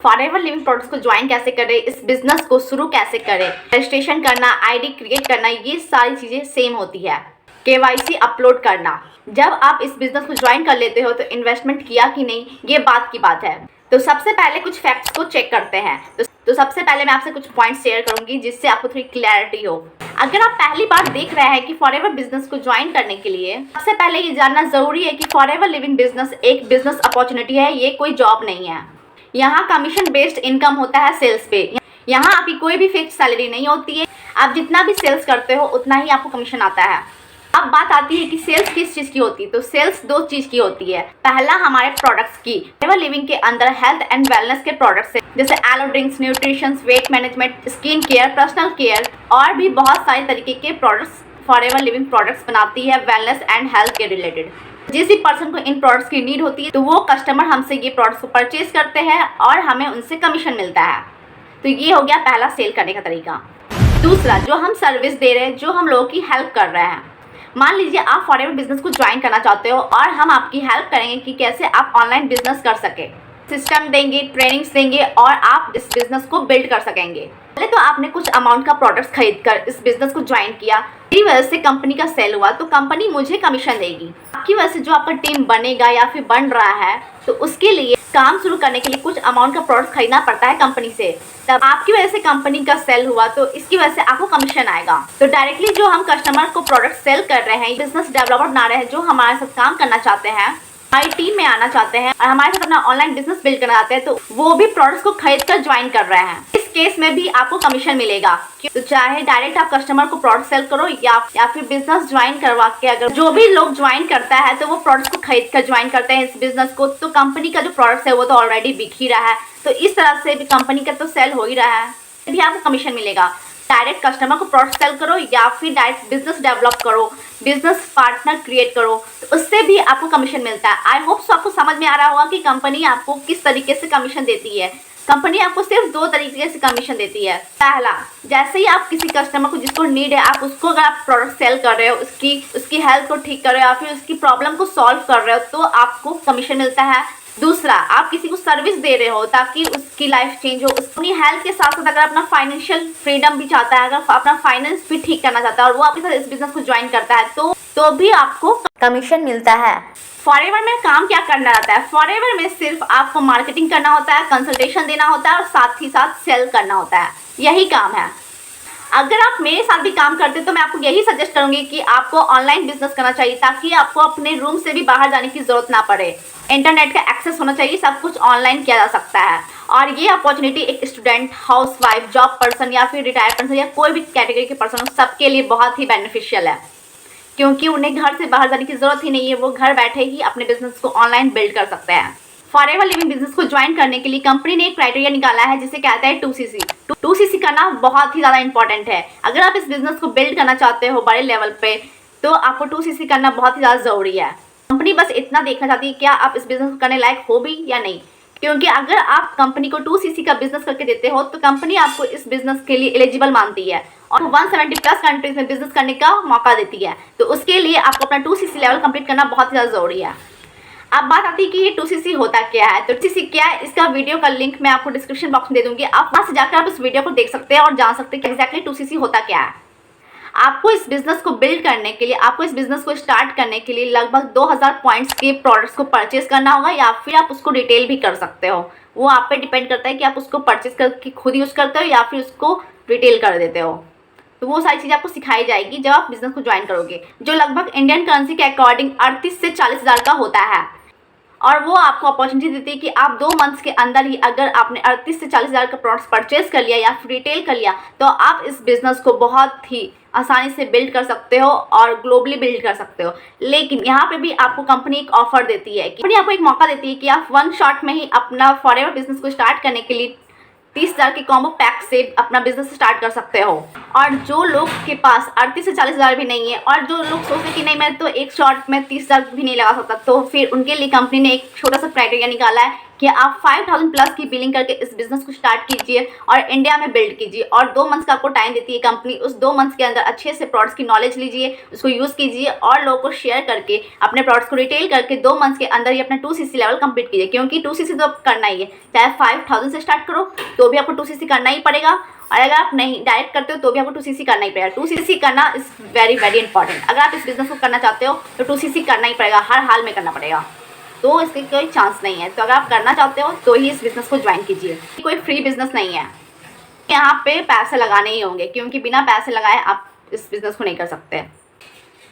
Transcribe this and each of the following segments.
Forever living products को join कैसे करें, इस बिजनेस को शुरू कैसे करें, रजिस्ट्रेशन करना, आईडी क्रिएट करना, ये सारी चीज़ें सेम होती है। केवाईसी अपलोड करना, जब आप इस बिजनेस को ज्वाइन कर लेते हो तो इन्वेस्टमेंट किया कि नहीं, ये बात की बात है। तो सबसे पहले कुछ फैक्ट्स को चेक करते हैं। तो सबसे पहले मैं आपसे कुछ पॉइंट्स शेयर करूंगी जिससे आपको थोड़ी क्लैरिटी हो। अगर आप पहली बार देख रहे हैं कि फॉरएवर बिजनेस को ज्वाइन करने के लिए सबसे पहले ये जानना जरूरी है कि फॉरएवर लिविंग बिजनेस एक बिजनेस अपॉर्चुनिटी है, ये कोई जॉब नहीं है। यहाँ कमीशन बेस्ड इनकम होता है सेल्स पे। यहाँ आपकी कोई भी फिक्स सैलरी नहीं होती है, आप जितना भी सेल्स करते हो उतना ही आपको कमीशन आता है। अब बात आती है कि सेल्स किस चीज़ की होती है। तो सेल्स दो चीज़ की होती है। पहला हमारे प्रोडक्ट्स की, फॉरएवर लिविंग के अंदर हेल्थ एंड वेलनेस के प्रोडक्ट्स है, जैसे aloe drinks, nutrition, weight management, skin care, personal care और भी बहुत सारे तरीके के प्रोडक्ट्स फॉरएवर लिविंग प्रोडक्ट्स बनाती है वेलनेस एंड हेल्थ के रिलेटेड। जिस भी पर्सन को इन प्रोडक्ट्स की नीड होती है तो वो कस्टमर हमसे ये प्रोडक्ट्स को परचेज करते हैं और हमें उनसे कमीशन मिलता है। तो ये हो गया पहला सेल करने का तरीका। दूसरा, जो हम सर्विस दे रहे हैं, जो हम लोगों की हेल्प कर रहे हैं। मान लीजिए आप फॉरएवर बिजनेस को ज्वाइन करना चाहते हो और हम आपकी हेल्प करेंगे कि कैसे आप ऑनलाइन बिजनेस कर सके, सिस्टम देंगे, ट्रेनिंग्स देंगे और आप इस बिजनेस को बिल्ड कर सकेंगे। पहले तो आपने कुछ अमाउंट का प्रोडक्ट्स खरीद कर इस बिजनेस को ज्वाइन किया, मेरी वजह से कंपनी का सेल हुआ तो कंपनी मुझे कमीशन देगी। आपकी वजह से जो आपका टीम बनेगा या फिर बन रहा है तो उसके लिए काम शुरू करने के लिए कुछ अमाउंट का प्रोडक्ट खरीदना पड़ता है कंपनी से। तब आपकी वजह से कंपनी का सेल हुआ तो इसकी वजह से आपको कमीशन आएगा। तो डायरेक्टली जो हम कस्टमर को प्रोडक्ट सेल कर रहे हैं, बिजनेस डेवलपर बना रहे हैं, जो हमारे साथ काम करना चाहते हैं, हमारी टीम में आना चाहते हैं और हमारे साथ अपना ऑनलाइन बिजनेस बिल्ड करना चाहते हैं, तो वो भी प्रोडक्ट्स को खरीद कर ज्वाइन कर रहे हैं। इस केस में भी आपको कमीशन मिलेगा। तो चाहे डायरेक्ट आप कस्टमर को प्रोडक्ट सेल करो या फिर बिजनेस ज्वाइन करवा के, अगर जो भी लोग ज्वाइन करता है तो वो प्रोडक्ट्स को खरीद कर ज्वाइन करते हैं इस बिजनेस को, तो कंपनी का जो प्रोडक्ट्स है वो तो ऑलरेडी बिक ही रहा है। तो इस तरह से भी कंपनी का तो सेल हो ही रहा है, भी आपको कमीशन मिलेगा। डायरेक्ट कस्टमर को प्रोडक्ट सेल करो या फिर डायरेक्ट बिजनेस डेवलप करो, बिजनेस पार्टनर क्रिएट करो, तो उससे भी आपको कमीशन मिलता है। आई होप सो आपको समझ में आ रहा होगा कि कंपनी आपको किस तरीके से कमीशन देती है। कंपनी आपको सिर्फ दो तरीके से कमीशन देती है। पहला, जैसे ही आप किसी कस्टमर को जिसको नीड है, आप उसको अगर आप प्रोडक्ट सेल कर रहे हो, उसकी हेल्थ को ठीक कर रहे हो या फिर उसकी प्रॉब्लम को सॉल्व कर रहे हो तो आपको कमीशन मिलता है। दूसरा, आप किसी को सर्विस दे रहे हो ताकि उसकी लाइफ चेंज हो, अपनी हेल्थ के साथ साथ अगर अपना फाइनेंशियल फ्रीडम भी चाहता है, अगर अपना फाइनेंस भी ठीक करना चाहता है और वो आपके साथ इस बिजनेस को ज्वाइन करता है तो भी आपको कमीशन मिलता है। फॉरएवर में काम क्या करना रहता है? फॉरएवर में सिर्फ आपको मार्केटिंग करना होता है, कंसल्टेशन देना होता है और साथ ही साथ सेल करना होता है, यही काम है। अगर आप मेरे साथ भी काम करते तो मैं आपको यही सजेस्ट करूंगी कि आपको ऑनलाइन बिजनेस करना चाहिए ताकि आपको अपने रूम से भी बाहर जाने की जरूरत ना पड़े। इंटरनेट का एक्सेस होना चाहिए, सब कुछ ऑनलाइन किया जा सकता है। और ये अपॉर्चुनिटी एक स्टूडेंट, हाउसवाइफ, जॉब पर्सन या फिर रिटायर्ड पर्सन या कोई भी कैटेगरी के पर्सन हो, सबके लिए बहुत ही बेनिफिशियल है, क्योंकि उन्हें घर से बाहर जाने की जरूरत ही नहीं है। वो घर बैठे ही अपने बिजनेस को ऑनलाइन बिल्ड कर सकते हैं। फॉरएवर लिविंग बिजनेस को ज्वाइन करने के लिए कंपनी ने एक क्राइटेरिया निकाला है जिसे कहता है 2CC। 2CC करना बहुत ही ज़्यादा इंपॉर्टेंट है। अगर आप इस बिजनेस को बिल्ड करना चाहते हो बड़े लेवल पे तो आपको 2CC करना बहुत ही ज़्यादा ज़रूरी है। कंपनी बस इतना देखना चाहती है क्या आप इस बिजनेस को करने लायक हो भी या नहीं, क्योंकि अगर आप कंपनी को 2CC का बिजनेस करके देते हो तो कंपनी आपको इस बिजनेस के लिए एलिजिबल मानती है और 170 प्लस कंट्रीज में बिजनेस करने का मौका देती है। तो उसके लिए आपको अपना 2CC लेवल कंप्लीट करना बहुत ही ज़्यादा ज़रूरी है। अब बात आती है कि ये 2CC होता क्या है। तो 2CC क्या है, इसका वीडियो का लिंक मैं आपको डिस्क्रिप्शन बॉक्स में दे दूंगी। आप वहाँ से जाकर आप इस वीडियो को देख सकते हैं और जान सकते हैं कि एग्जैक्टली 2CC होता क्या है। आपको इस बिजनेस को बिल्ड करने के लिए, आपको इस बिजनेस को स्टार्ट करने के लिए लगभग 2000 पॉइंट्स के प्रोडक्ट्स को परचेज करना होगा या फिर आप उसको रिटेल भी कर सकते हो। वो आप पे डिपेंड करता है कि आप उसको परचेज करके खुद यूज़ करते हो या फिर उसको रिटेल कर देते हो। तो वो सारी चीज़ें आपको सिखाई जाएगी जब आप बिजनेस को ज्वाइन करोगे, जो लगभग इंडियन करेंसी के अकॉर्डिंग 38 से 40 हज़ार का होता है। और वो आपको अपॉर्चुनिटी देती है कि आप 2 मंथ्स के अंदर ही अगर आपने 38 से 40 हज़ार का प्रोडक्ट्स परचेज कर लिया या फिर रिटेल कर लिया तो आप इस बिज़नेस को बहुत ही आसानी से बिल्ड कर सकते हो और ग्लोबली बिल्ड कर सकते हो। लेकिन यहाँ पे भी आपको कंपनी एक ऑफर देती है, कंपनी आपको एक मौका देती है कि आप 1 शॉट में ही अपना फॉरएवर बिजनेस को स्टार्ट करने के लिए 30 हज़ार के कॉम्बो पैक से अपना बिजनेस स्टार्ट कर सकते हो। और जो लोग के पास 38 से 40 हज़ार भी नहीं है और जो लोग सोचते कि नहीं मैं तो एक शॉट में 30 हज़ार भी नहीं लगा सकता, तो फिर उनके लिए कंपनी ने एक छोटा सा क्राइटेरिया निकाला है कि आप 5000 प्लस की बिलिंग करके इस बिजनेस को स्टार्ट कीजिए और इंडिया में बिल्ड कीजिए। और 2 मंथ्स का आपको टाइम देती है कंपनी। उस 2 मंथ्स के अंदर अच्छे से प्रोडक्ट्स की नॉलेज लीजिए, उसको यूज़ कीजिए और लोगों को शेयर करके अपने प्रोडक्ट्स को रिटेल करके 2 मंथ्स के अंदर ही अपना 2cc लेवल कंप्लीट कीजिए। क्योंकि 2cc तो करना ही है, चाहे 5000 से स्टार्ट करो तो भी आपको 2cc करना ही पड़ेगा, और अगर आप नहीं डायरेक्ट करते हो तो भी आपको 2cc करना ही पड़ेगा। 2cc करना इज़ वेरी वेरी इंपॉर्टेंट। अगर आप इस बिजनेस को करना चाहते हो तो 2cc करना ही पड़ेगा, हर हाल में करना पड़ेगा, तो इसके कोई चांस नहीं है। तो अगर आप करना चाहते हो तो ही इस बिज़नेस को ज्वाइन कीजिए। कोई फ्री बिज़नेस नहीं है, यहाँ पे पैसे लगाने ही होंगे, क्योंकि बिना पैसे लगाए आप इस बिज़नेस को नहीं कर सकते।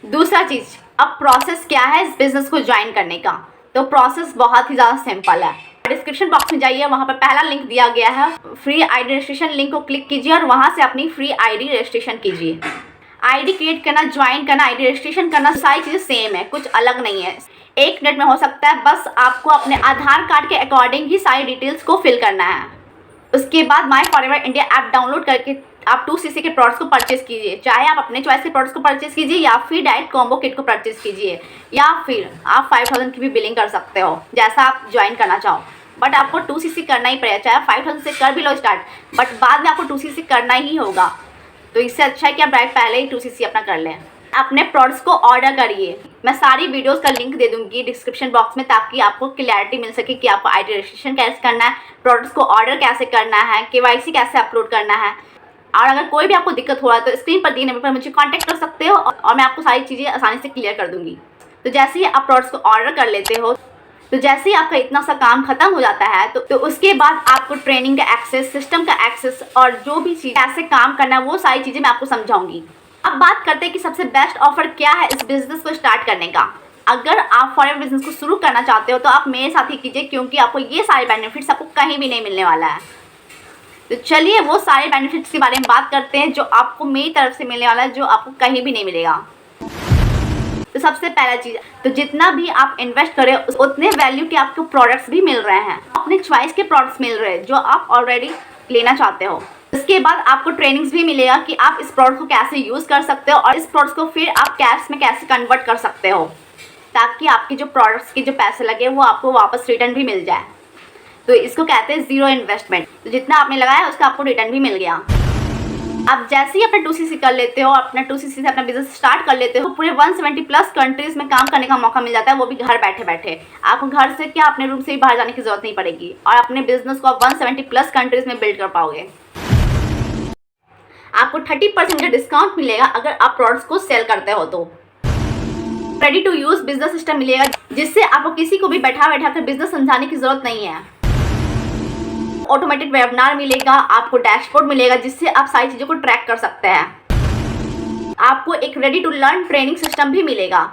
दूसरा चीज़, अब प्रोसेस क्या है इस बिज़नेस को ज्वाइन करने का। तो प्रोसेस बहुत ही ज़्यादा सिंपल है। डिस्क्रिप्शन बॉक्स में जाइए, वहाँ पर पहला लिंक दिया गया है, फ्री आईडी रजिस्ट्रेशन लिंक को क्लिक कीजिए और वहाँ से अपनी फ्री आईडी रजिस्ट्रेशन कीजिए। आईडी क्रिएट करना, ज्वाइन करना, आईडी रजिस्ट्रेशन करना, सारी चीज़ें सेम है, कुछ अलग नहीं है। 1 मिनट में हो सकता है। बस आपको अपने आधार कार्ड के अकॉर्डिंग ही सारी डिटेल्स को फिल करना है। उसके बाद माई फॉरएवर इंडिया ऐप डाउनलोड करके आप 2cc के प्रोडक्ट्स को परचेज कीजिए। चाहे आप अपने चॉइस के प्रोडक्ट्स को परचेज कीजिए या फिर डायरेक्ट कॉम्बो किट को परचेज कीजिए, या फिर आप 5000 की भी बिलिंग कर सकते हो, जैसा आप ज्वाइन करना चाहो। बट आपको 2cc करना ही पड़ेगा, चाहे 5000 से कर भी लो स्टार्ट, बट बाद में आपको 2cc करना ही होगा। तो इससे अच्छा है कि आप डायरेक्ट पहले ही 2cc अपना कर लें। अपने प्रोडक्ट्स को ऑर्डर करिए। मैं सारी वीडियोस का लिंक दे दूंगी डिस्क्रिप्शन बॉक्स में, ताकि आपको क्लैरिटी मिल सके कि आपको आईडी रजिस्ट्रेशन कैसे करना है, प्रोडक्ट्स को ऑर्डर कैसे करना है, KYC कैसे अपलोड करना है। और अगर कोई भी आपको दिक्कत हो रहा है तो स्क्रीन पर दिए नंबर पर मुझे कांटेक्ट कर सकते हो और मैं आपको सारी चीज़ें आसानी से क्लियर कर दूंगी। तो जैसे ही आप प्रोडक्ट्स को ऑर्डर कर लेते हो, तो जैसे ही आपका इतना सा काम खत्म हो जाता है तो उसके बाद आपको ट्रेनिंग का एक्सेस, सिस्टम का एक्सेस और जो भी चीज़ कैसे काम करना है, वो सारी चीज़ें मैं आपको समझाऊंगी। अब बात करते हैं कि सबसे बेस्ट ऑफर क्या है इस बिज़नेस को स्टार्ट करने का। अगर आप फॉरेन बिजनेस को शुरू करना चाहते हो तो आप मेरे साथ ही कीजिए, क्योंकि आपको ये सारे बेनिफिट्स आपको कहीं भी नहीं मिलने वाला है। तो चलिए वो सारे बेनिफिट्स के बारे में बात करते हैं जो आपको मेरी तरफ से मिलने वाला है, जो आपको कहीं भी नहीं मिलेगा। तो सबसे पहला चीज़, तो जितना भी आप इन्वेस्ट करें उतने वैल्यू के आपको प्रोडक्ट्स भी मिल रहे हैं, अपने चॉइस के प्रोडक्ट्स मिल रहे हैं जो आप ऑलरेडी लेना चाहते हो। इसके बाद आपको ट्रेनिंग्स भी मिलेगा कि आप इस प्रोडक्ट को कैसे यूज़ कर सकते हो और इस प्रोडक्ट्स को फिर आप कैश में कैसे कन्वर्ट कर सकते हो, ताकि आपके जो प्रोडक्ट्स के जो पैसे लगे वो आपको वापस रिटर्न भी मिल जाए। तो इसको कहते हैं ज़ीरो इन्वेस्टमेंट। तो जितना आपने लगाया उसका आपको रिटर्न भी मिल गया। अब जैसे ही अपना 2cc कर लेते हो, अपना 2cc से अपना बिजनेस स्टार्ट कर लेते हो, पूरे 170 प्लस कंट्रीज़ में काम करने का मौका मिल जाता है, वो भी घर बैठे बैठे। आपको घर से क्या, अपने रूम से भी बाहर जाने की ज़रूरत नहीं पड़ेगी और अपने बिजनेस को आप 170 प्लस कंट्रीज़ में बिल्ड कर पाओगे। आपको 30% का डिस्काउंट मिलेगा अगर आप प्रोडक्ट्स को सेल करते हो। तो ready to use business system मिलेगा, जिससे आपको किसी को भी बैठा बैठा कर बिजनेस समझाने की ज़रूरत नहीं है। ऑटोमेटेड वेबिनार मिलेगा, आपको डैशबोर्ड मिलेगा जिससे आप सारी चीज़ों को ट्रैक कर सकते हैं। आपको एक ready to learn training system भी मिलेगा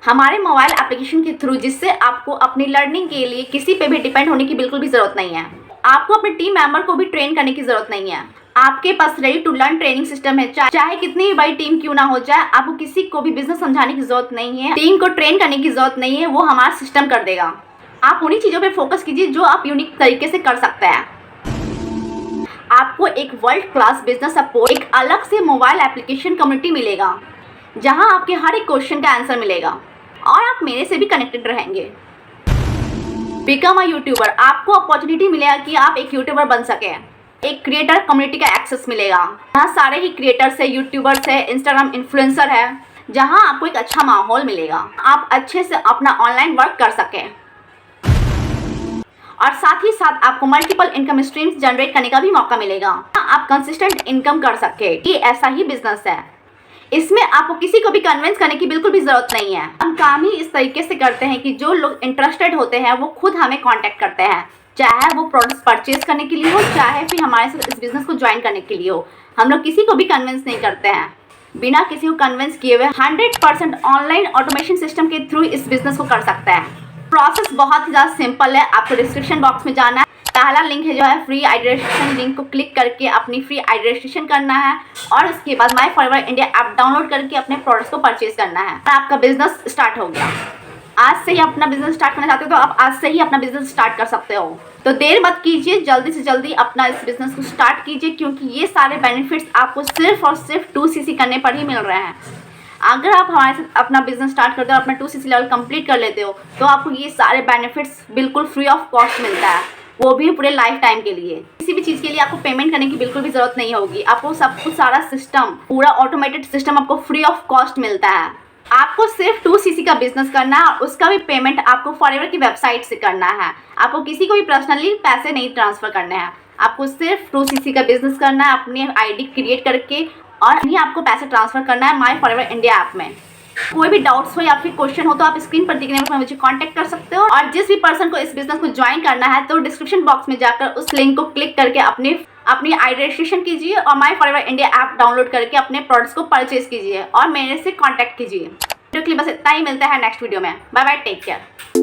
हमारे मोबाइल एप्लीकेशन के थ्रू, जिससे आपको अपनी लर्निंग के लिए किसी पे भी डिपेंड होने की बिल्कुल भी ज़रूरत नहीं है। आपको अपने टीम मेंबर को भी ट्रेन करने की ज़रूरत नहीं है। आपके पास ready to learn training system है। चाहे कितनी भी बड़ी टीम क्यों ना हो जाए, आपको किसी को भी बिजनेस समझाने की ज़रूरत नहीं है, टीम को ट्रेन करने की ज़रूरत नहीं है, वो हमारा सिस्टम कर देगा। आप उन्हीं चीज़ों पे फोकस कीजिए जो आप यूनिक तरीके से कर सकते हैं। आपको एक वर्ल्ड क्लास बिजनेस सपोर्ट, एक अलग से मोबाइल एप्लीकेशन कम्युनिटी मिलेगा, जहां आपके हर एक क्वेश्चन का आंसर मिलेगा और आप मेरे से भी कनेक्टेड रहेंगे। बिकम अ यूट्यूबर, आपको अपॉर्चुनिटी मिलेगा कि आप एक यूट्यूबर बन सकें। एक क्रिएटर कम्युनिटी का एक्सेस मिलेगा, जहाँ सारे ही क्रिएटर्स है, यूट्यूबर्स है, इंस्टाग्राम इन्फ्लुएंसर है, जहाँ आपको एक अच्छा माहौल मिलेगा, आप अच्छे से अपना ऑनलाइन वर्क कर सकें। और साथ ही साथ आपको मल्टीपल इनकम स्ट्रीम्स जनरेट करने का भी मौका मिलेगा, आप कंसिस्टेंट इनकम कर सके। ये ऐसा ही बिजनेस है, इसमें आपको किसी को भी कन्विंस करने की बिल्कुल भी ज़रूरत नहीं है। हम काम ही इस तरीके से करते हैं कि जो लोग इंटरेस्टेड होते हैं वो खुद हमें कांटेक्ट करते हैं, चाहे वो प्रोडक्ट्स परचेज करने के लिए हो, चाहे फिर हमारे साथ इस बिज़नेस को ज्वाइन करने के लिए हो। हम लोग किसी को भी कन्विंस नहीं करते हैं, बिना किसी को कन्विंस किए हुए 100% ऑनलाइन ऑटोमेशन सिस्टम के थ्रू इस बिज़नेस को कर सकते हैं। प्रोसेस बहुत ही ज़्यादा सिंपल है। आपको डिस्क्रिप्शन बॉक्स में जाना है, पहला लिंक है जो है फ्री आईडी रजिस्ट्रेशन, लिंक को क्लिक करके अपनी फ्री आईडी रजिस्ट्रेशन करना है और उसके बाद माई फॉरएवर इंडिया ऐप डाउनलोड करके अपने प्रोडक्ट्स को परचेज करना है और आपका बिजनेस स्टार्ट हो गया। आज से ही अपना बिजनेस स्टार्ट करना चाहते हो तो आप आज से ही अपना बिजनेस स्टार्ट कर सकते हो। तो देर मत कीजिए, जल्दी से जल्दी अपना इस बिजनेस को स्टार्ट कीजिए, क्योंकि ये सारे बेनिफिट्स आपको सिर्फ और सिर्फ 2cc करने पर ही मिल रहे हैं। अगर आप हमारे साथ अपना बिजनेस स्टार्ट करते हो, अपना 2cc लेवल कंप्लीट कर लेते हो, तो आपको ये सारे बेनिफिट्स बिल्कुल फ्री ऑफ कॉस्ट मिलता है, वो भी पूरे लाइफ टाइम के लिए। किसी भी चीज़ के लिए आपको पेमेंट करने की बिल्कुल भी ज़रूरत नहीं होगी। आपको सब कुछ, सारा सिस्टम, पूरा ऑटोमेटेड सिस्टम आपको फ्री ऑफ कॉस्ट मिलता है। आपको सिर्फ 2cc का बिजनेस करना है और उसका भी पेमेंट आपको फॉरएवर की वेबसाइट से करना है। आपको किसी को भी पर्सनली पैसे नहीं ट्रांसफ़र करने हैं। आपको सिर्फ 2cc का बिजनेस करना है अपनी आईडी क्रिएट करके, और नहीं आपको पैसे ट्रांसफ़र करना है माई फॉरएवर इंडिया ऐप में। कोई भी डाउट्स हो या फिर क्वेश्चन हो तो आप स्क्रीन पर दिखने में मुझे कांटेक्ट कर सकते हो। और जिस भी पर्सन को इस बिजनेस को ज्वाइन करना है तो डिस्क्रिप्शन बॉक्स में जाकर उस लिंक को क्लिक करके अपनी आई रजिस्ट्रेशन कीजिए और माई फॉरएवर इंडिया ऐप डाउनलोड करके अपने प्रोडक्ट्स को परचेज कीजिए और मेरे से कॉन्टैक्ट कीजिए। वीडियो के लिए बस इतना ही, मिलता है नेक्स्ट वीडियो में। Bye bye, take care.